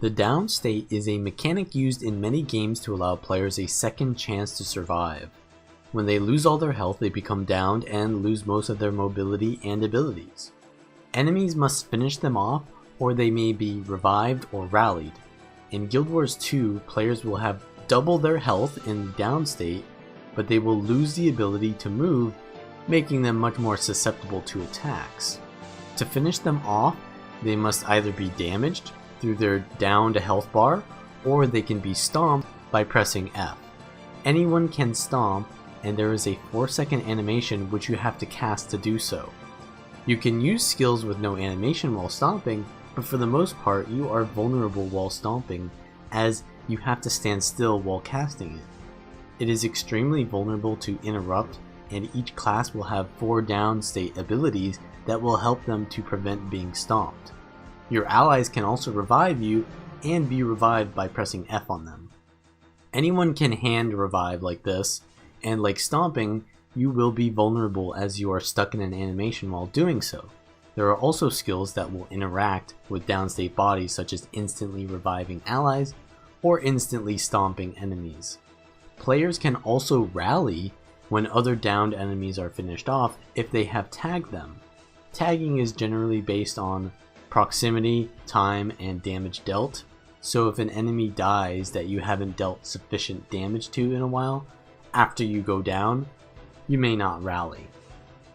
The Downstate is a mechanic used in many games to allow players a second chance to survive. When they lose all their health, they become downed and lose most of their mobility and abilities. Enemies must finish them off, or they may be revived or rallied. In Guild Wars 2, players will have double their health in Downstate, but they will lose the ability to move, making them much more susceptible to attacks. To finish them off, they must either be damaged through their down to health bar, or they can be stomped by pressing F. Anyone can stomp, and there is a 4-second animation which you have to cast to do so. You can use skills with no animation while stomping, but for the most part you are vulnerable while stomping, as you have to stand still while casting it. It is extremely vulnerable to interrupt, and each class will have 4 Downstate abilities that will help them to prevent being stomped. Your allies can also revive you, and be revived by pressing F on them. Anyone can hand revive like this, and like stomping, you will be vulnerable as you are stuck in an animation while doing so. There are also skills that will interact with Downstate bodies, such as instantly reviving allies, or instantly stomping enemies. Players can also rally when other downed enemies are finished off if they have tagged them. Tagging is generally based on proximity, time, and damage dealt, so if an enemy dies that you haven't dealt sufficient damage to in a while, after you go down, you may not rally.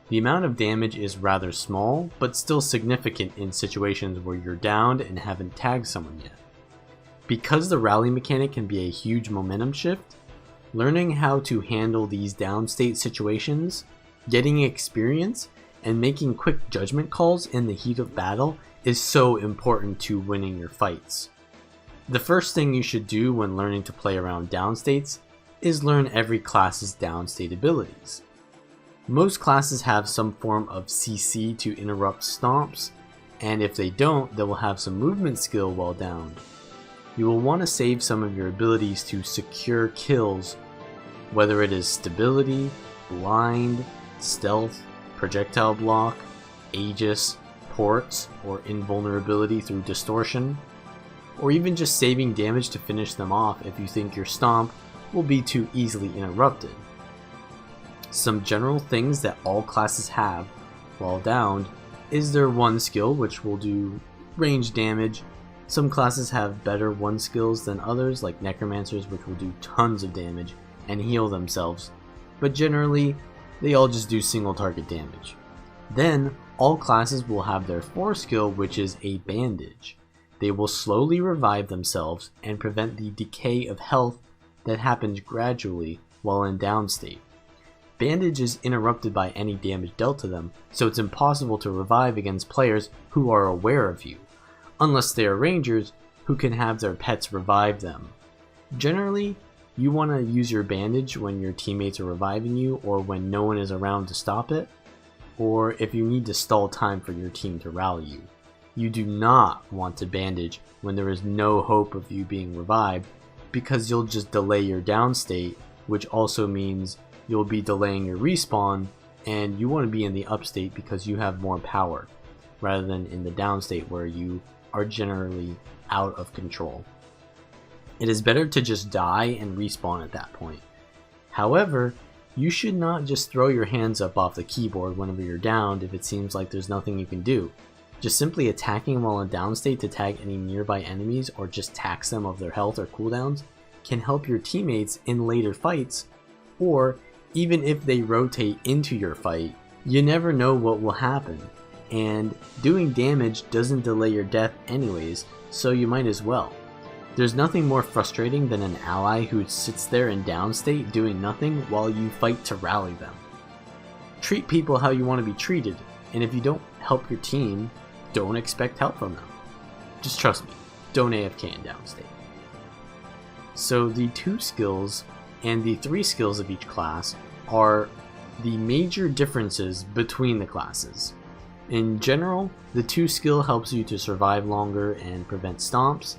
The amount of damage is rather small, but still significant in situations where you're downed and haven't tagged someone yet. Because the rally mechanic can be a huge momentum shift, learning how to handle these downstate situations, getting experience, and making quick judgment calls in the heat of battle is so important to winning your fights. The first thing you should do when learning to play around downstates is learn every class's downstate abilities. Most classes have some form of CC to interrupt stomps, and if they don't, they will have some movement skill while downed. You will want to save some of your abilities to secure kills, whether it is stability, blind, stealth, projectile block, Aegis, ports, or invulnerability through distortion, or even just saving damage to finish them off if you think your stomp will be too easily interrupted. Some general things that all classes have while downed is their 1 skill, which will do range damage. Some classes have better 1 skills than others, like necromancers, which will do tons of damage and heal themselves, but generally they all just do single target damage. Then all classes will have their 4 skill, which is a bandage. They will slowly revive themselves and prevent the decay of health that happens gradually while in downstate. Bandage is interrupted by any damage dealt to them, so it's impossible to revive against players who are aware of you, unless they are rangers who can have their pets revive them. Generally, you want to use your bandage when your teammates are reviving you, or when no one is around to stop it, or if you need to stall time for your team to rally you. You do not want to bandage when there is no hope of you being revived, because you'll just delay your downstate, which also means you'll be delaying your respawn, and you want to be in the upstate because you have more power, rather than in the downstate where you are generally out of control. It is better to just die and respawn at that point. However, you should not just throw your hands up off the keyboard whenever you're downed if it seems like there's nothing you can do. Just simply attacking while in downstate to tag any nearby enemies or just tax them of their health or cooldowns can help your teammates in later fights, or even if they rotate into your fight, you never know what will happen, and doing damage doesn't delay your death anyways, so you might as well. There's nothing more frustrating than an ally who sits there in downstate doing nothing while you fight to rally them. Treat people how you want to be treated, and if you don't help your team, don't expect help from them. Just trust me, don't AFK in downstate. So the 2 skills and the 3 skills of each class are the major differences between the classes. In general, the 2 skill helps you to survive longer and prevent stomps,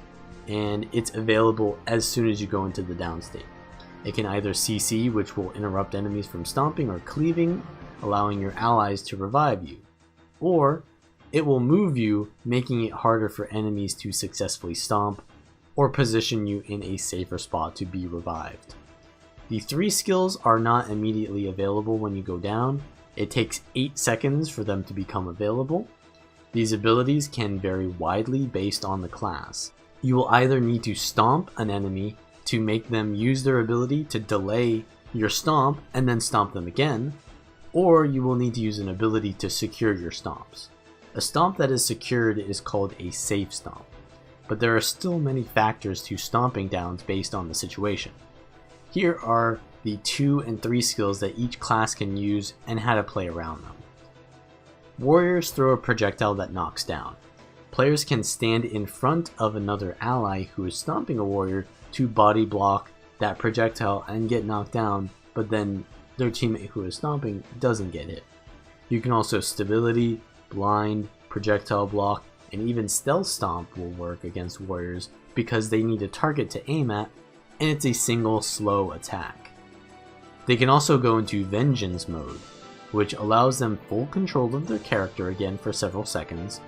and it's available as soon as you go into the downstate. It can either CC, which will interrupt enemies from stomping or cleaving, allowing your allies to revive you, or it will move you, making it harder for enemies to successfully stomp, or position you in a safer spot to be revived. The 3 skills are not immediately available when you go down. It takes 8 seconds for them to become available. These abilities can vary widely based on the class. You will either need to stomp an enemy to make them use their ability to delay your stomp and then stomp them again, or you will need to use an ability to secure your stomps. A stomp that is secured is called a safe stomp, but there are still many factors to stomping downs based on the situation. Here are the 2 and 3 skills that each class can use and how to play around them. Warriors throw a projectile that knocks down. Players can stand in front of another ally who is stomping a warrior to body block that projectile and get knocked down, but then their teammate who is stomping doesn't get hit. You can also stability, blind, projectile block, and even stealth stomp will work against warriors because they need a target to aim at, and it's a single slow attack. They can also go into vengeance mode, which allows them full control of their character again for several seconds.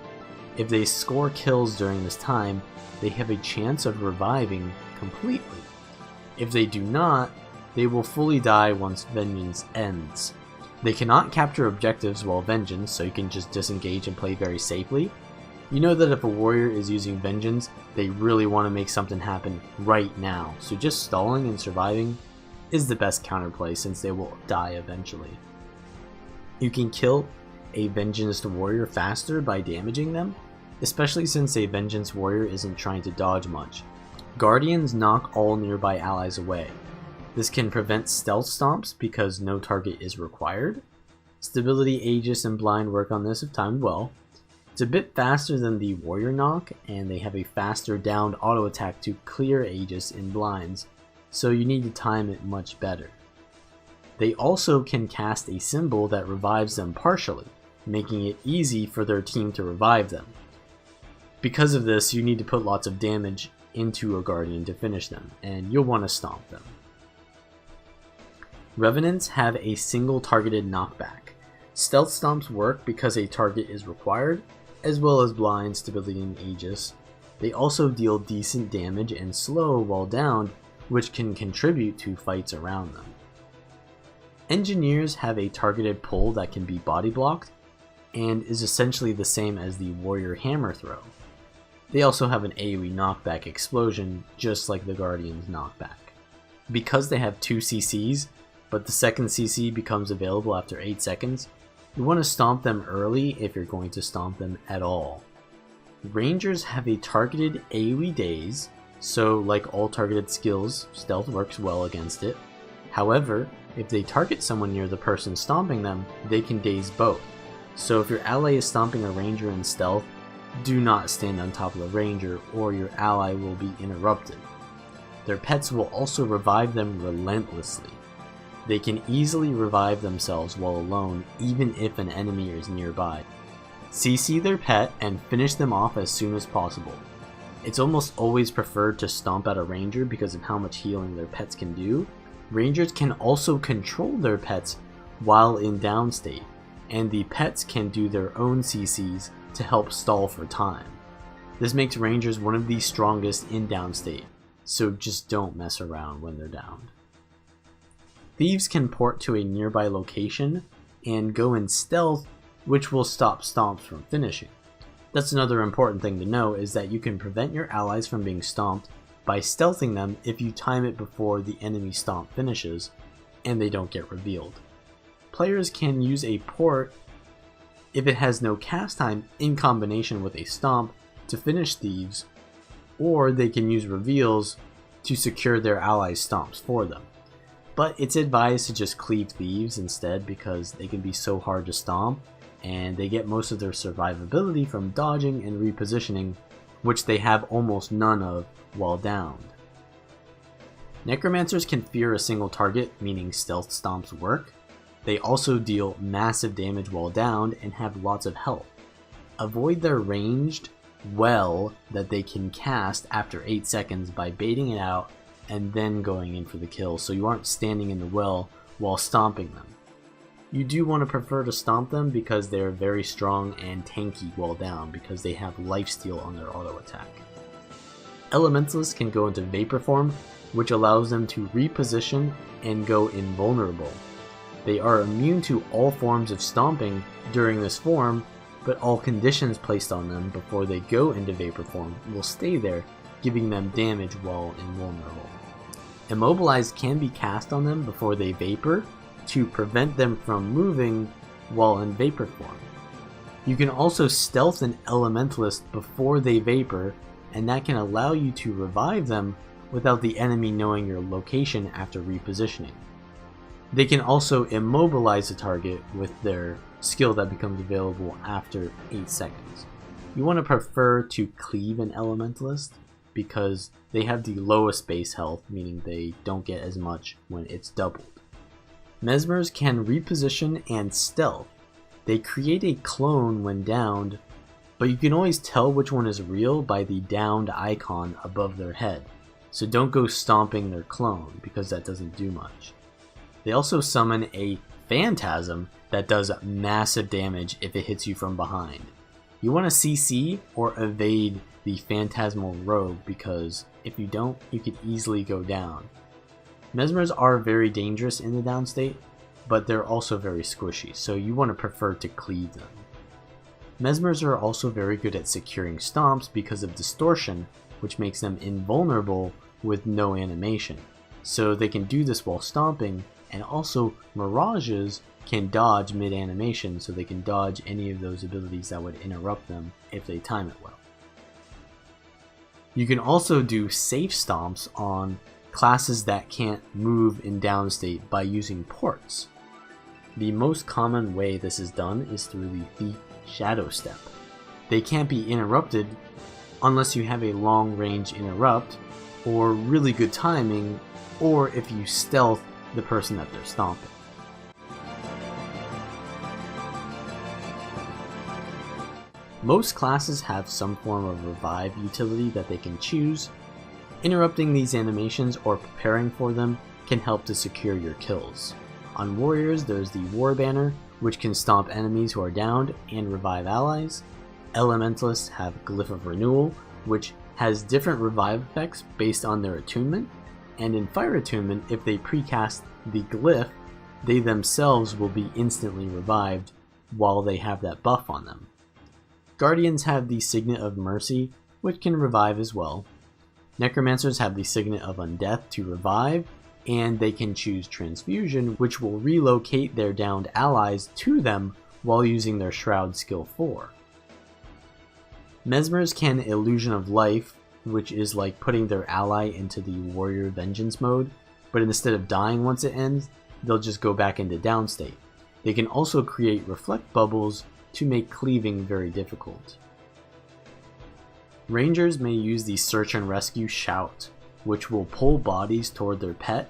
If they score kills during this time, they have a chance of reviving completely. If they do not, they will fully die once vengeance ends. They cannot capture objectives while vengeance, so you can just disengage and play very safely. You know that if a warrior is using vengeance, they really want to make something happen right now, so just stalling and surviving is the best counterplay since they will die eventually. You can kill a vengeance warrior faster by damaging them, especially since a vengeance warrior isn't trying to dodge much. Guardians knock all nearby allies away. This can prevent stealth stomps because no target is required. Stability, Aegis, and Blind work on this if timed well. It's a bit faster than the warrior knock, and they have a faster downed auto attack to clear Aegis in blinds, so you need to time it much better. They also can cast a symbol that revives them partially, making it easy for their team to revive them. Because of this, you need to put lots of damage into a Guardian to finish them, and you'll want to stomp them. Revenants have a single targeted knockback. Stealth stomps work because a target is required, as well as blind, stability, and Aegis. They also deal decent damage and slow while downed, which can contribute to fights around them. Engineers have a targeted pull that can be body blocked, and is essentially the same as the warrior hammer throw. They also have an AoE knockback explosion, just like the Guardian's knockback. Because they have 2 CCs, but the second CC becomes available after 8 seconds, you want to stomp them early if you're going to stomp them at all. Rangers have a targeted AoE daze, so like all targeted skills, stealth works well against it. However, if they target someone near the person stomping them, they can daze both. So if your ally is stomping a ranger in stealth, do not stand on top of the ranger or your ally will be interrupted. Their pets will also revive them relentlessly. They can easily revive themselves while alone even if an enemy is nearby. CC their pet and finish them off as soon as possible. It's almost always preferred to stomp at a ranger because of how much healing their pets can do. Rangers can also control their pets while in downstate, and the pets can do their own CCs to help stall for time. This makes Rangers one of the strongest in downstate, so just don't mess around when they're downed. Thieves can port to a nearby location and go in stealth, which will stop stomps from finishing. That's another important thing to know, is that you can prevent your allies from being stomped by stealthing them if you time it before the enemy stomp finishes and they don't get revealed. Players can use a port if it has no cast time in combination with a stomp to finish thieves, or they can use reveals to secure their allies' stomps for them. But it's advised to just cleave thieves instead because they can be so hard to stomp, and they get most of their survivability from dodging and repositioning, which they have almost none of while downed. Necromancers can fear a single target, meaning stealth stomps work. They also deal massive damage while downed and have lots of health. Avoid their ranged well that they can cast after 8 seconds by baiting it out and then going in for the kill, so you aren't standing in the well while stomping them. You do want to prefer to stomp them because they are very strong and tanky while down because they have lifesteal on their auto attack. Elementalists can go into Vapor form, which allows them to reposition and go invulnerable. They are immune to all forms of stomping during this form, but all conditions placed on them before they go into Vapor form will stay there, giving them damage while invulnerable. Immobilize can be cast on them before they Vapor to prevent them from moving while in Vapor form. You can also stealth an Elementalist before they Vapor, and that can allow you to revive them without the enemy knowing your location after repositioning. They can also immobilize a target with their skill that becomes available after 8 seconds. You want to prefer to cleave an Elementalist because they have the lowest base health, meaning they don't get as much when it's doubled. Mesmers can reposition and stealth. They create a clone when downed, but you can always tell which one is real by the downed icon above their head, so don't go stomping their clone because that doesn't do much. They also summon a Phantasm that does massive damage if it hits you from behind. You want to CC or evade the Phantasmal Rogue because if you don't, you could easily go down. Mesmers are very dangerous in the Downstate, but they're also very squishy, so you want to prefer to cleave them. Mesmers are also very good at securing stomps because of distortion, which makes them invulnerable with no animation. So they can do this while stomping, and also Mirages can dodge mid-animation, so they can dodge any of those abilities that would interrupt them if they time it well. You can also do safe stomps on classes that can't move in Downstate by using ports. The most common way this is done is through the Thief Shadow Step. They can't be interrupted unless you have a long range interrupt, or really good timing, or if you stealth the person that they're stomping. Most classes have some form of revive utility that they can choose. Interrupting these animations or preparing for them can help to secure your kills. On warriors, there's the War Banner, which can stomp enemies who are downed and revive allies. Elementalists have Glyph of Renewal, which has different revive effects based on their attunement, and in Fire Attunement, if they precast the glyph, they themselves will be instantly revived while they have that buff on them. Guardians have the Signet of Mercy, which can revive as well. Necromancers have the Signet of Undeath to revive, and they can choose Transfusion, which will relocate their downed allies to them while using their Shroud skill 4. Mesmers can Illusion of Life, which is like putting their ally into the Warrior Vengeance mode, but instead of dying once it ends, they'll just go back into Downstate. They can also create Reflect Bubbles to make cleaving very difficult. Rangers may use the Search and Rescue Shout, which will pull bodies toward their pet,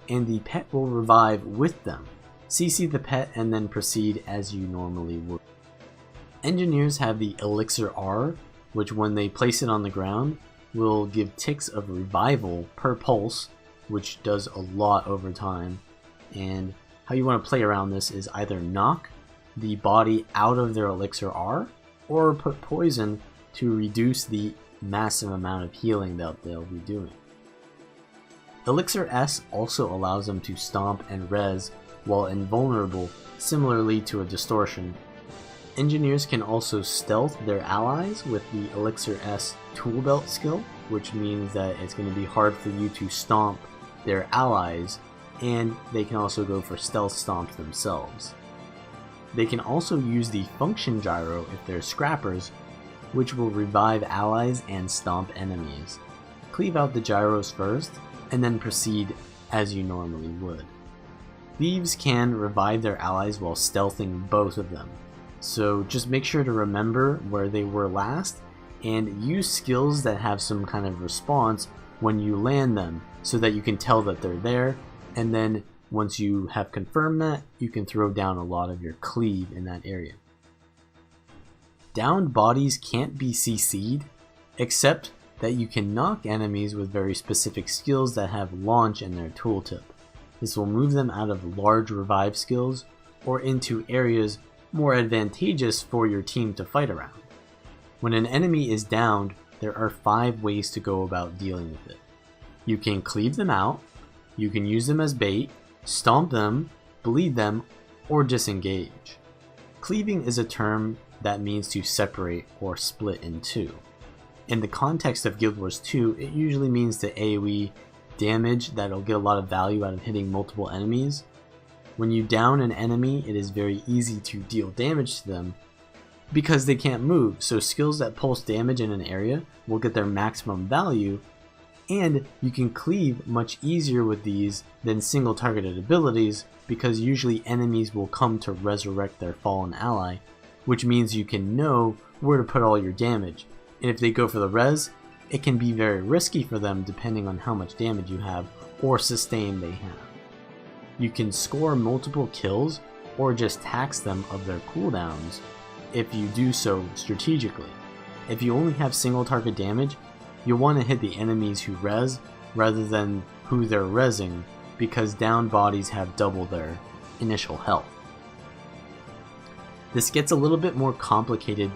and the pet will revive with them. CC the pet and then proceed as you normally would. Engineers have the Elixir R, which when they place it on the ground, will give ticks of revival per pulse, which does a lot over time. And how you want to play around this is either knock the body out of their Elixir R, or put poison to reduce the massive amount of healing that they'll be doing. Elixir S also allows them to stomp and res while invulnerable, similarly to a distortion. Engineers can also stealth their allies with the Elixir S Tool Belt skill, which means that it's going to be hard for you to stomp their allies, and they can also go for stealth stomps themselves. They can also use the Function Gyro if they're scrappers, which will revive allies and stomp enemies. Cleave out the gyros first, and then proceed as you normally would. Thieves can revive their allies while stealthing both of them, so just make sure to remember where they were last, and use skills that have some kind of response when you land them, so that you can tell that they're there, and then once you have confirmed that, you can throw down a lot of your cleave in that area. Downed bodies can't be CC'd, except that you can knock enemies with very specific skills that have launch in their tooltip. This will move them out of large revive skills, or into areas more advantageous for your team to fight around. When an enemy is downed, there are 5 ways to go about dealing with it. You can cleave them out, you can use them as bait, stomp them, bleed them, or disengage. Cleaving is a term that means to separate or split in two. In the context of Guild Wars 2, it usually means the AoE damage that'll get a lot of value out of hitting multiple enemies. When you down an enemy, it is very easy to deal damage to them because they can't move, so skills that pulse damage in an area will get their maximum value, and you can cleave much easier with these than single targeted abilities because usually enemies will come to resurrect their fallen ally, which means you can know where to put all your damage, and if they go for the res, it can be very risky for them depending on how much damage you have or sustain they have. You can score multiple kills or just tax them of their cooldowns if you do so strategically. If you only have single target damage, you'll want to hit the enemies who res rather than who they're resing because downed bodies have double their initial health. This gets a little bit more complicated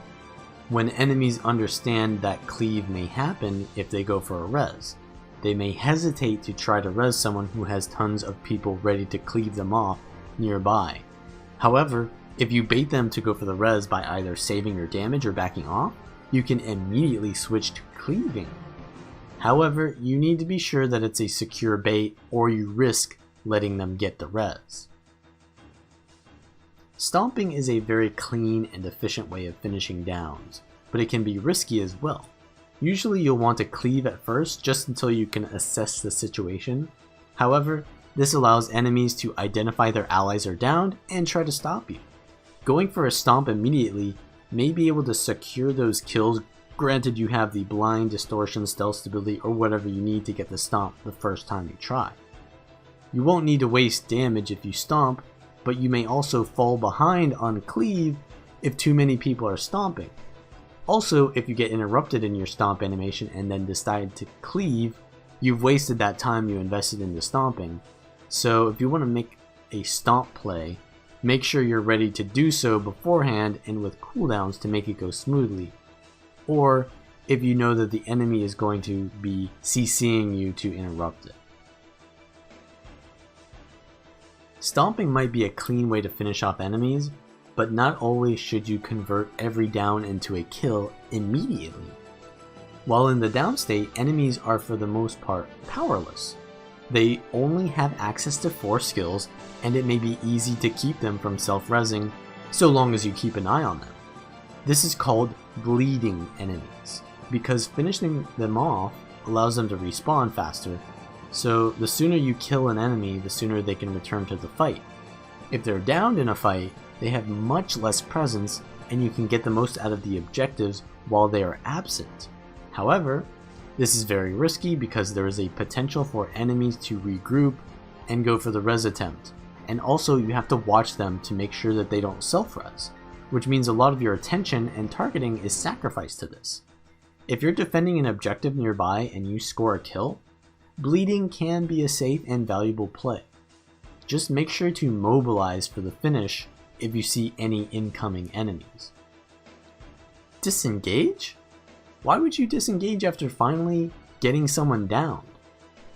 when enemies understand that cleave may happen if they go for a res. They may hesitate to try to res someone who has tons of people ready to cleave them off nearby. However, if you bait them to go for the res by either saving your damage or backing off, you can immediately switch to cleaving. However, you need to be sure that it's a secure bait or you risk letting them get the res. Stomping is a very clean and efficient way of finishing downs, but it can be risky as well. Usually you'll want to cleave at first just until you can assess the situation. However, this allows enemies to identify their allies are downed and try to stop you. Going for a stomp immediately may be able to secure those kills, granted you have the blind, distortion, stealth stability, or whatever you need to get the stomp the first time you try. You won't need to waste damage if you stomp, but you may also fall behind on cleave if too many people are stomping. Also, if you get interrupted in your stomp animation and then decide to cleave, you've wasted that time you invested in the stomping. So if you want to make a stomp play, make sure you're ready to do so beforehand and with cooldowns to make it go smoothly. Or if you know that the enemy is going to be CCing you to interrupt it. Stomping might be a clean way to finish off enemies, but not always should you convert every down into a kill immediately. While in the downstate, enemies are for the most part powerless. They only have access to 4 skills, and it may be easy to keep them from self-resing so long as you keep an eye on them. This is called bleeding enemies, because finishing them off allows them to respawn faster, so the sooner you kill an enemy, the sooner they can return to the fight. If they're downed in a fight, they have much less presence, and you can get the most out of the objectives while they are absent. However, this is very risky because there is a potential for enemies to regroup and go for the res attempt, and also you have to watch them to make sure that they don't self-res, which means a lot of your attention and targeting is sacrificed to this. If you're defending an objective nearby and you score a kill, bleeding can be a safe and valuable play. Just make sure to mobilize for the finish if you see any incoming enemies. Disengage? Why would you disengage after finally getting someone downed?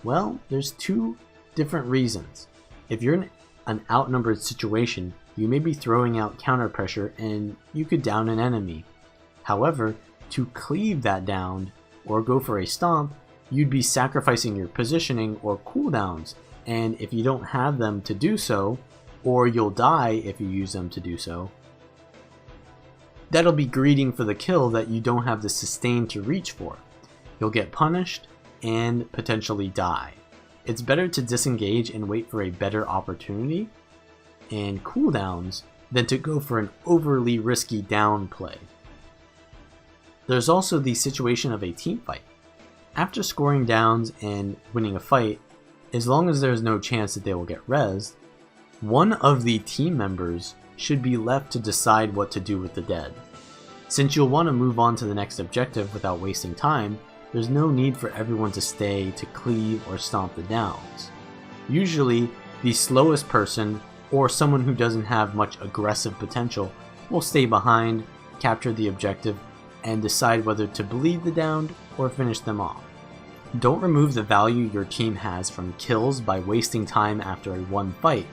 Well, there's 2 different reasons. If you're in an outnumbered situation, you may be throwing out counter pressure and you could down an enemy. However, to cleave that downed or go for a stomp, you'd be sacrificing your positioning or cooldowns, and if you don't have them to do so, or you'll die if you use them to do so, that'll be greeting for the kill that you don't have the sustain to reach for. You'll get punished and potentially die. It's better to disengage and wait for a better opportunity and cooldowns than to go for an overly risky down play. There's also the situation of a team fight. After scoring downs and winning a fight, as long as there's no chance that they will get rezzed, one of the team members should be left to decide what to do with the dead. Since you'll want to move on to the next objective without wasting time, there's no need for everyone to stay to cleave or stomp the downs. Usually, the slowest person or someone who doesn't have much aggressive potential will stay behind, capture the objective, and decide whether to bleed the downed or finish them off. Don't remove the value your team has from kills by wasting time after a one fight,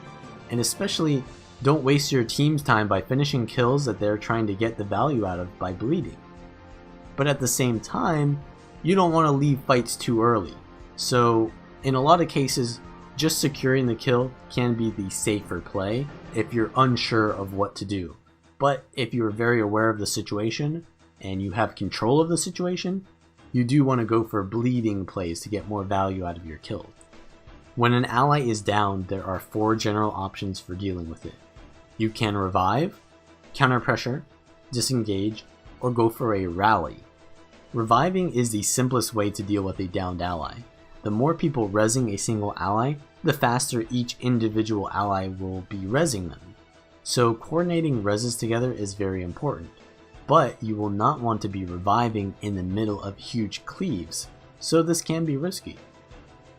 and especially don't waste your team's time by finishing kills that they're trying to get the value out of by bleeding. But at the same time, you don't want to leave fights too early, so in a lot of cases, just securing the kill can be the safer play if you're unsure of what to do. But if you're very aware of the situation and you have control of the situation, you do want to go for bleeding plays to get more value out of your kills. When an ally is down, there are 4 general options for dealing with it. You can revive, counter pressure, disengage, or go for a rally. Reviving is the simplest way to deal with a downed ally. The more people rezzing a single ally, the faster each individual ally will be rezzing them. So coordinating rezzes together is very important, but you will not want to be reviving in the middle of huge cleaves, so this can be risky.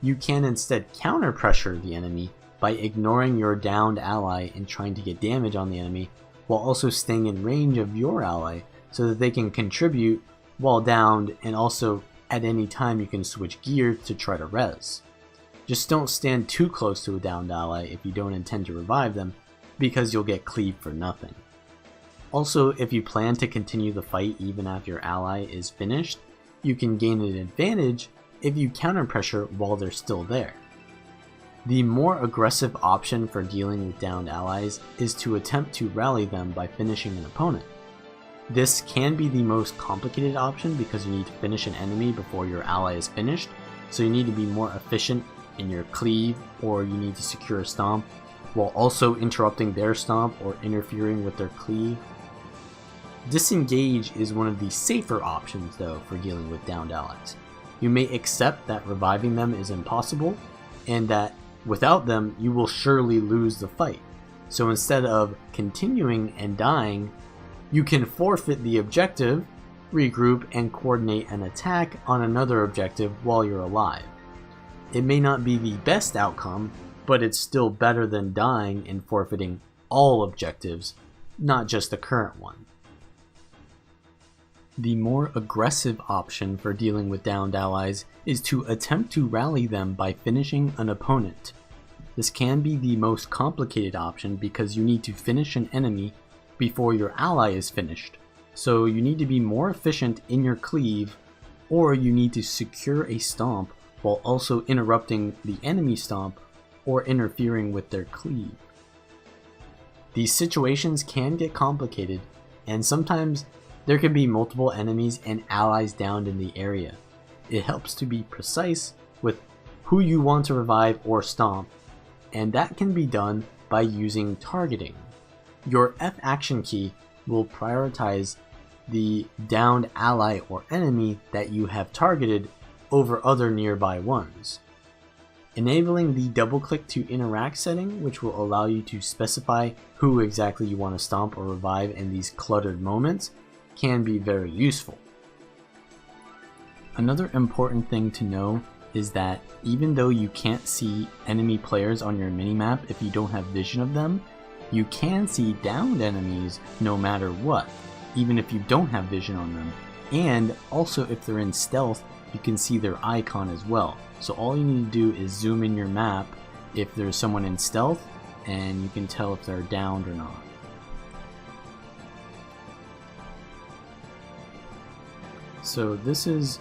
You can instead counter pressure the enemy by ignoring your downed ally and trying to get damage on the enemy while also staying in range of your ally so that they can contribute while downed, and also at any time you can switch gear to try to res. Just don't stand too close to a downed ally if you don't intend to revive them, because you'll get cleaved for nothing. Also, if you plan to continue the fight even after your ally is finished, you can gain an advantage if you counter pressure while they're still there. The more aggressive option for dealing with downed allies is to attempt to rally them by finishing an opponent. This can be the most complicated option because you need to finish an enemy before your ally is finished, so you need to be more efficient in your cleave, or you need to secure a stomp while also interrupting their stomp or interfering with their cleave. Disengage is one of the safer options though for dealing with downed allies. You may accept that reviving them is impossible, and that without them you will surely lose the fight. So instead of continuing and dying, you can forfeit the objective, regroup, and coordinate an attack on another objective while you're alive. It may not be the best outcome, but it's still better than dying and forfeiting all objectives, not just the current one. The more aggressive option for dealing with downed allies is to attempt to rally them by finishing an opponent. This can be the most complicated option because you need to finish an enemy before your ally is finished, so you need to be more efficient in your cleave, or you need to secure a stomp while also interrupting the enemy stomp or interfering with their cleave. These situations can get complicated, and sometimes there can be multiple enemies and allies downed in the area. It helps to be precise with who you want to revive or stomp, and that can be done by using targeting. Your F action key will prioritize the downed ally or enemy that you have targeted over other nearby ones. Enabling the double click to interact setting, which will allow you to specify who exactly you want to stomp or revive in these cluttered moments, can be very useful. Another important thing to know is that even though you can't see enemy players on your minimap if you don't have vision of them, you can see downed enemies no matter what, even if you don't have vision on them. And also if they're in stealth, you can see their icon as well. So all you need to do is zoom in your map if there's someone in stealth, and you can tell if they're downed or not. So this is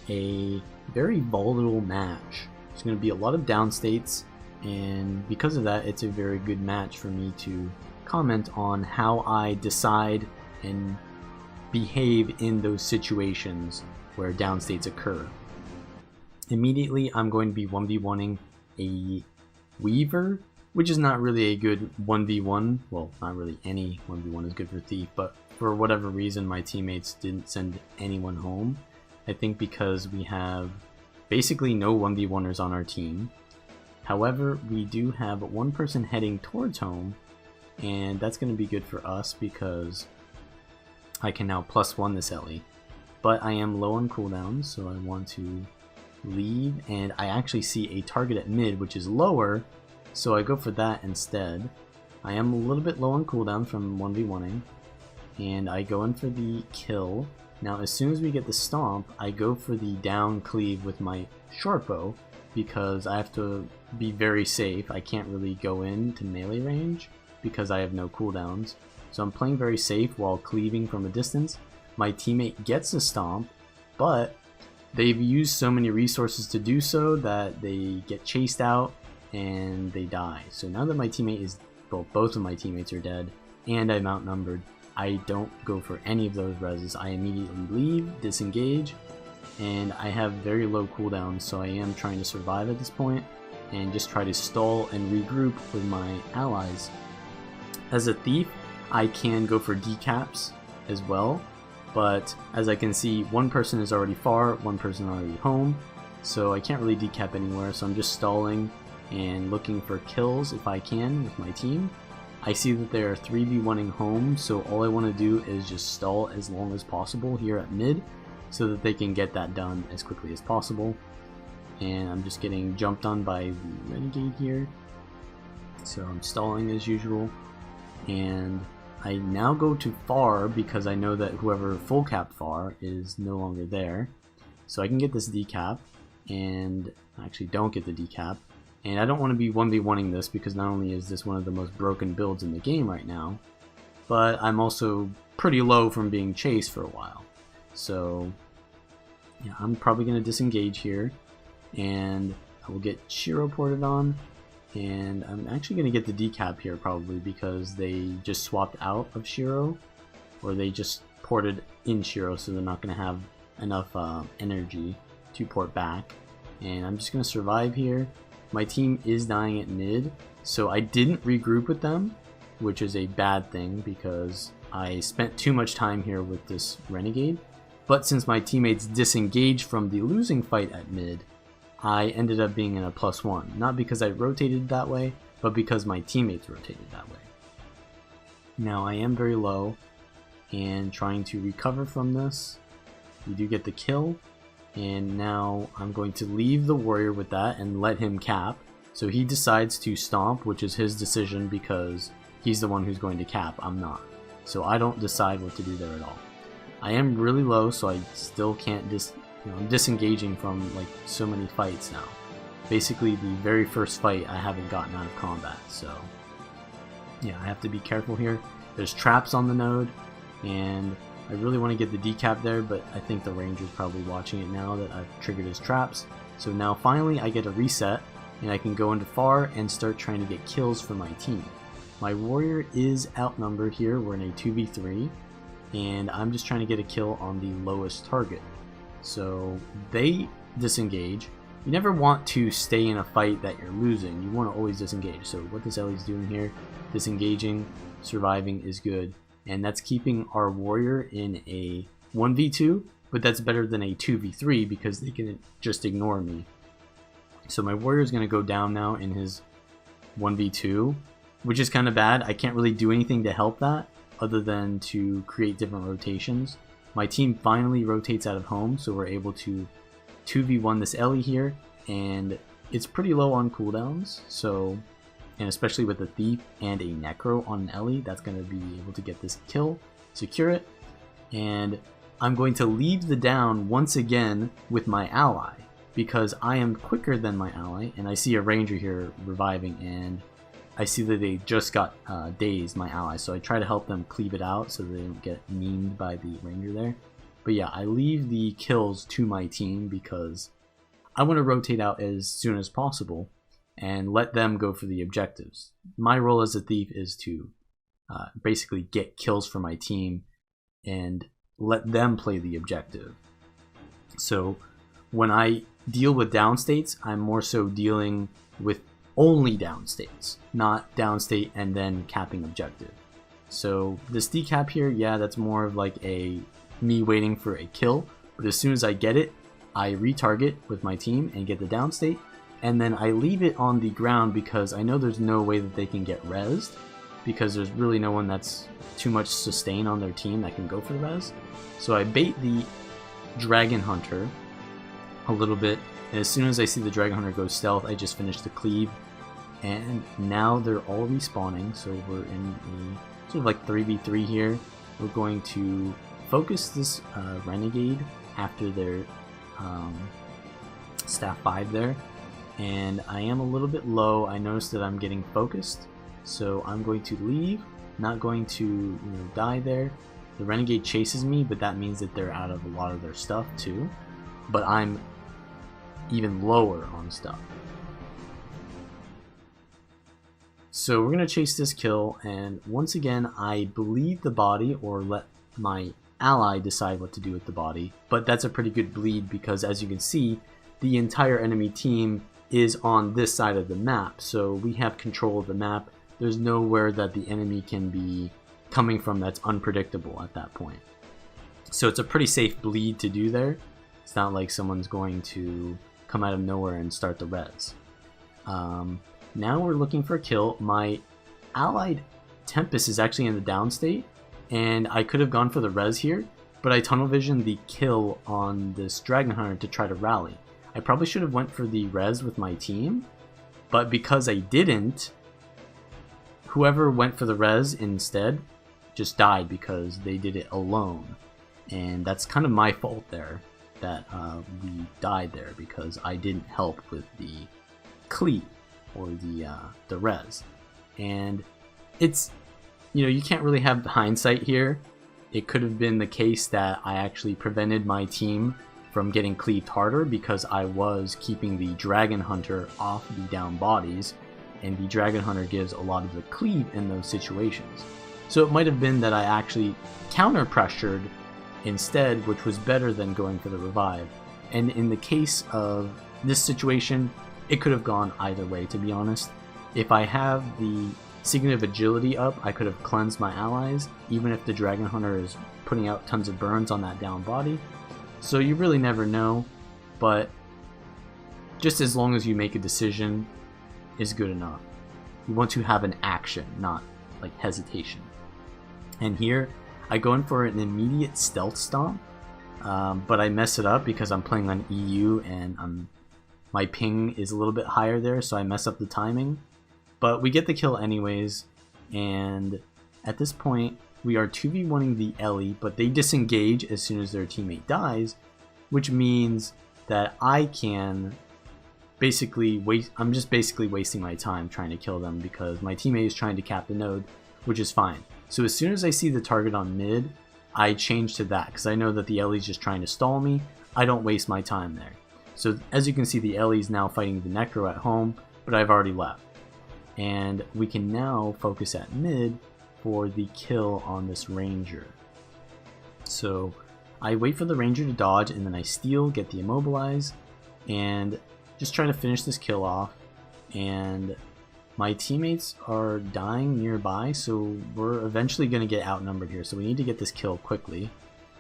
a very volatile match. There's going to be a lot of downstates, and because of that, it's a very good match for me to comment on how I decide and behave in those situations where downstates occur. Immediately, I'm going to be 1v1ing a Weaver, which is not really a good 1v1. Well, not really any 1v1 is good for Thief, but for whatever reason, my teammates didn't send anyone home. I think because we have basically no 1v1ers on our team. However, we do have one person heading towards home, and that's going to be good for us because I can now +1 this Ellie. But I am low on cooldown, so I want to leave, and I actually see a target at mid which is lower, so I go for that instead. I am a little bit low on cooldown from 1v1ing, and I go in for the kill, Now as soon as we get the stomp, I go for the down cleave with my short bow because I have to be very safe. I can't really go into melee range because I have no cooldowns. So I'm playing very safe while cleaving from a distance. My teammate gets a stomp, but they've used so many resources to do so that they get chased out and they die. So now that my teammate is, well, both of my teammates are dead and I'm outnumbered, I don't go for any of those reses. I immediately leave, disengage, and I have very low cooldowns, so I am trying to survive at this point and just try to stall and regroup with my allies. As a thief, I can go for decaps as well, but as I can see, one person is already far, one person already home, so I can't really decap anywhere, so I'm just stalling and looking for kills if I can with my team. I see that they are 3v1ing home, so all I want to do is just stall as long as possible here at mid so that they can get that done as quickly as possible. And I'm just getting jumped on by the renegade here, so I'm stalling as usual. And I now go to far because I know that whoever full cap far is no longer there, so I can get this decap, and I actually don't get the decap. And I don't want to be 1v1ing this because not only is this one of the most broken builds in the game right now, but I'm also pretty low from being chased for a while. So yeah, I'm probably going to disengage here, and I will get Shiro ported on, and I'm actually going to get the decap here probably because they just swapped out of Shiro, or they just ported in Shiro, so they're not going to have enough energy to port back. And I'm just going to survive here. My team is dying at mid, so I didn't regroup with them, which is a bad thing because I spent too much time here with this renegade. But since my teammates disengaged from the losing fight at mid, I ended up being in a +1. Not because I rotated that way, but because my teammates rotated that way. Now I am very low and trying to recover from this. We do get the kill. And now I'm going to leave the warrior with that and let him cap. So he decides to stomp, which is his decision because he's the one who's going to cap. I'm not. So I don't decide what to do there at all. I am really low, so I still can't I'm disengaging from like so many fights now. Basically the very first fight I haven't gotten out of combat, so yeah, I have to be careful here. There's traps on the node, and I really want to get the decap there, but I think the ranger's probably watching it now that I've triggered his traps. So now finally I get a reset, and I can go into far and start trying to get kills for my team. My warrior is outnumbered here, we're in a 2v3, and I'm just trying to get a kill on the lowest target. So they disengage. You never want to stay in a fight that you're losing, you want to always disengage. So what this Ellie's doing here, disengaging, surviving is good. And that's keeping our warrior in a 1v2, but that's better than a 2v3 because they can just ignore me. So my warrior is going to go down now in his 1v2, which is kind of bad. I can't really do anything to help that other than to create different rotations. My team finally rotates out of home, so we're able to 2v1 this Ellie here, and it's pretty low on cooldowns, so... and especially with a thief and a necro on an Ellie, that's going to be able to get this kill, secure it, and I'm going to leave the down once again with my ally because I am quicker than my ally, and I see a ranger here reviving, and I see that they just got dazed, my ally, so I try to help them cleave it out so they don't get memed by the ranger there. But yeah, I leave the kills to my team because I want to rotate out as soon as possible and let them go for the objectives. My role as a thief is to basically get kills for my team and let them play the objective. So when I deal with downstates, I'm more so dealing with only downstates, not downstate and then capping objective. So this decap here, yeah, that's more of like a me waiting for a kill, but as soon as I get it, I retarget with my team and get the downstate, and then I leave it on the ground because I know there's no way that they can get rezzed, because there's really no one that's too much sustain on their team that can go for the res. So I bait the Dragon Hunter a little bit, and as soon as I see the Dragon Hunter go stealth, I just finish the cleave, and now they're all respawning, so we're in a sort of like 3v3 here. We're going to focus this Renegade after their staff 5 there, and I am a little bit low. I noticed that I'm getting focused, so I'm going to leave. Not going to die there. The Renegade chases me, but that means that they're out of a lot of their stuff too. But I'm even lower on stuff. So we're going to chase this kill, and once again I bleed the body or let my ally decide what to do with the body. But that's a pretty good bleed because, as you can see, the entire enemy team is on this side of the map. So we have control of the map. There's nowhere that the enemy can be coming from that's unpredictable at that point. So it's a pretty safe bleed to do there. It's not like someone's going to come out of nowhere and start the res. Now we're looking for a kill. My allied Tempest is actually in the downstate, and I could have gone for the res here, but I tunnel visioned the kill on this Dragon Hunter to try to rally. I probably should have went for the res with my team, but because I didn't, whoever went for the res instead just died because they did it alone. And that's kind of my fault there, that we died there because I didn't help with the cleave or the res. And it's, you can't really have hindsight here. It could have been the case that I actually prevented my team from getting cleaved harder because I was keeping the Dragon Hunter off the down bodies, and the Dragon Hunter gives a lot of the cleave in those situations. So it might have been that I actually counter pressured instead, which was better than going for the revive. And in the case of this situation, it could have gone either way, to be honest. If I have the Signet of Agility up, I could have cleansed my allies, even if the Dragon Hunter is putting out tons of burns on that down body. So you really never know, but just as long as you make a decision is good enough. You want to have an action, not like hesitation. And here, I go in for an immediate stealth stomp, but I mess it up because I'm playing on EU and my ping is a little bit higher there, so I mess up the timing. But we get the kill anyways, and at this point, we are 2v1ing the Ellie, but they disengage as soon as their teammate dies, which means that I can basically I'm just basically wasting my time trying to kill them because my teammate is trying to cap the node, which is fine. So as soon as I see the target on mid, I change to that because I know that the Ellie's just trying to stall me. I don't waste my time there. So as you can see, the Ellie's now fighting the Necro at home, but I've already left. And we can now focus at mid for the kill on this Ranger. So I wait for the Ranger to dodge, and then I steal, get the immobilize, and just try to finish this kill off. And my teammates are dying nearby, so we're eventually going to get outnumbered here, so we need to get this kill quickly.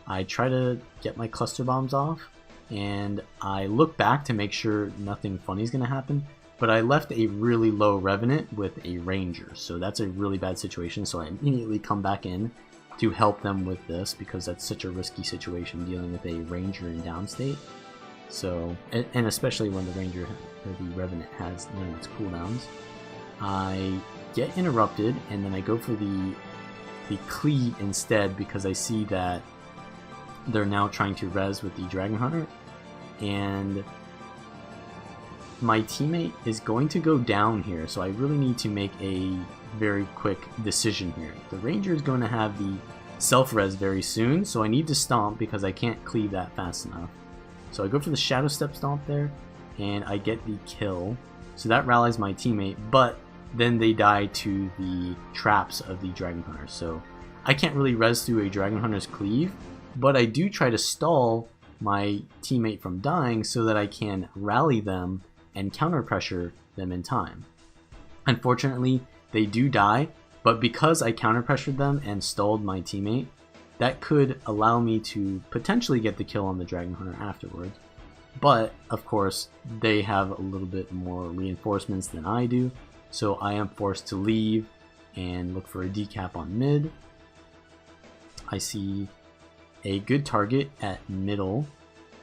I try to get my cluster bombs off, and I look back to make sure nothing funny is going to happen, but I left a really low Revenant with a Ranger, so that's a really bad situation, so I immediately come back in to help them with this because that's such a risky situation dealing with a Ranger in downstate. So, and especially when the Ranger or the Revenant has none of its cooldowns. I get interrupted, and then I go for the cleave instead because I see that they're now trying to res with the Dragon Hunter, and my teammate is going to go down here, so I really need to make a very quick decision here. The Ranger is going to have the self-res very soon, so I need to stomp because I can't cleave that fast enough. So I go for the Shadow Step Stomp there, and I get the kill. So that rallies my teammate, but then they die to the traps of the Dragon Hunter. So I can't really res through a Dragon Hunter's cleave, but I do try to stall my teammate from dying so that I can rally them and counter pressure them in time. Unfortunately, they do die, but because I counter pressured them and stalled my teammate, that could allow me to potentially get the kill on the Dragon Hunter afterwards. But, of course, they have a little bit more reinforcements than I do, so I am forced to leave and look for a decap on mid. I see a good target at middle,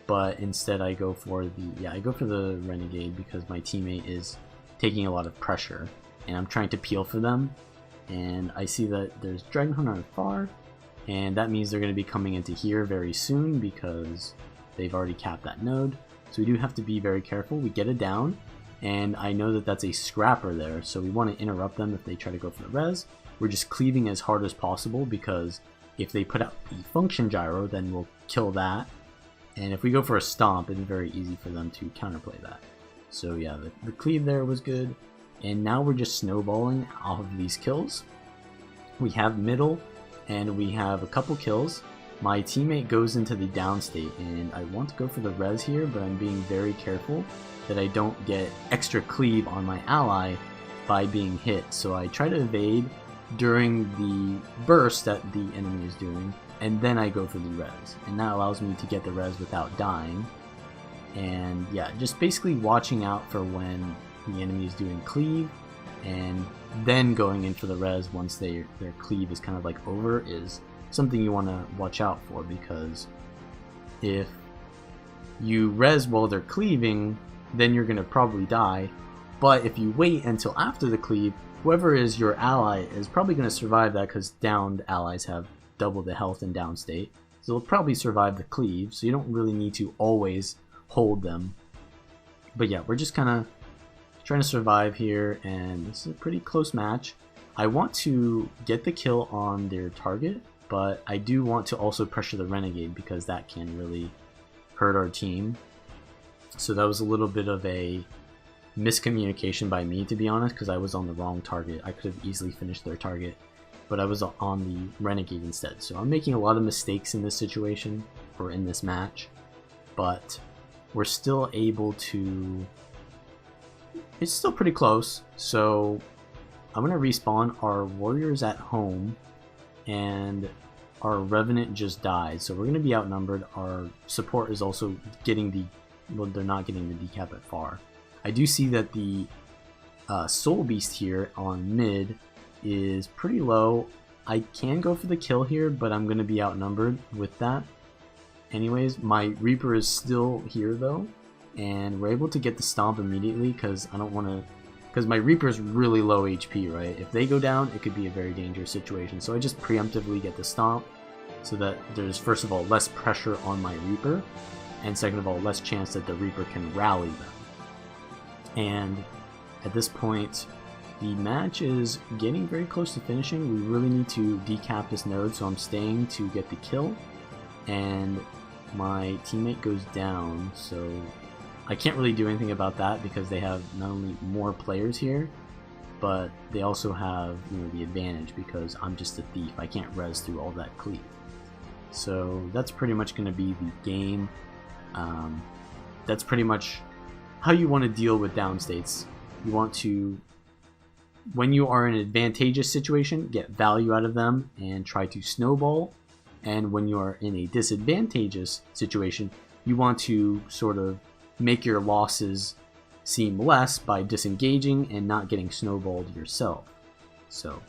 but instead I go for the Renegade because my teammate is taking a lot of pressure, and I'm trying to peel for them, and I see that there's Dragon Hunter on far, and that means they're going to be coming into here very soon because they've already capped that node. So we do have to be very careful. We get it down, and I know that that's a scrapper there, so we want to interrupt them if they try to go for the res. We're just cleaving as hard as possible, because if they put out the function gyro, then we'll kill that. And if we go for a stomp, it's very easy for them to counterplay that. So yeah, the cleave there was good. And now we're just snowballing off of these kills. We have middle, and we have a couple kills. My teammate goes into the downstate, and I want to go for the res here, but I'm being very careful that I don't get extra cleave on my ally by being hit. So I try to evade during the burst that the enemy is doing, and then I go for the res. And that allows me to get the res without dying. And yeah, just basically watching out for when the enemy is doing cleave, and then going in for the res once their cleave is kind of like over is something you want to watch out for, because if you res while they're cleaving, then you're going to probably die. But if you wait until after the cleave, whoever is your ally is probably going to survive that, because downed allies have double the health in downstate, so they'll probably survive the cleave, so you don't really need to always hold them. But yeah, we're just kind of trying to survive here, and this is a pretty close match. I want to get the kill on their target, but I do want to also pressure the renegade, because that can really hurt our team. So that was a little bit of a miscommunication by me, to be honest, because I was on the wrong target. I could have easily finished their target, but I was on the renegade instead. So I'm making a lot of mistakes in this situation, or in this match, but we're still able to... It's still pretty close. So I'm going to respawn. Our warrior's at home, and our revenant just died, so we're going to be outnumbered. Our support is also getting the... well, they're not getting the decap at far. I do see that the soul beast here on mid is pretty low. I can go for the kill here, but I'm going to be outnumbered with that. Anyways, my Reaper is still here though, and we're able to get the stomp immediately, because I don't want to... because my Reaper is really low HP, right? If they go down, it could be a very dangerous situation. So I just preemptively get the stomp, so that there's, first of all, less pressure on my Reaper, and second of all, less chance that the Reaper can rally them. And at this point, the match is getting very close to finishing. We really need to decap this node, so I'm staying to get the kill. And my teammate goes down, so I can't really do anything about that, because they have not only more players here, but they also have, you know, the advantage, because I'm just a thief. I can't res through all that cleave. So that's pretty much going to be the game. That's pretty much how you want to deal with downstates. You want to, when you are in an advantageous situation, get value out of them and try to snowball. And when you are in a disadvantageous situation, you want to sort of make your losses seem less by disengaging and not getting snowballed yourself. So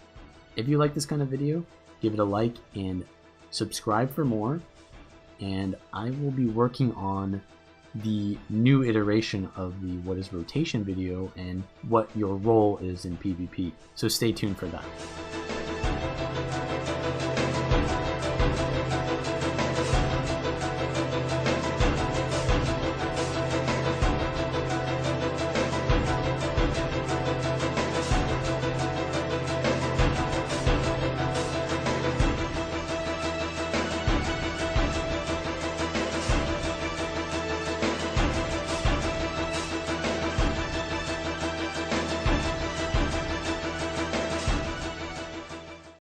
if you like this kind of video, give it a like and subscribe for more. And I will be working on the new iteration of the what is rotation video and what your role is in PvP. So stay tuned for that.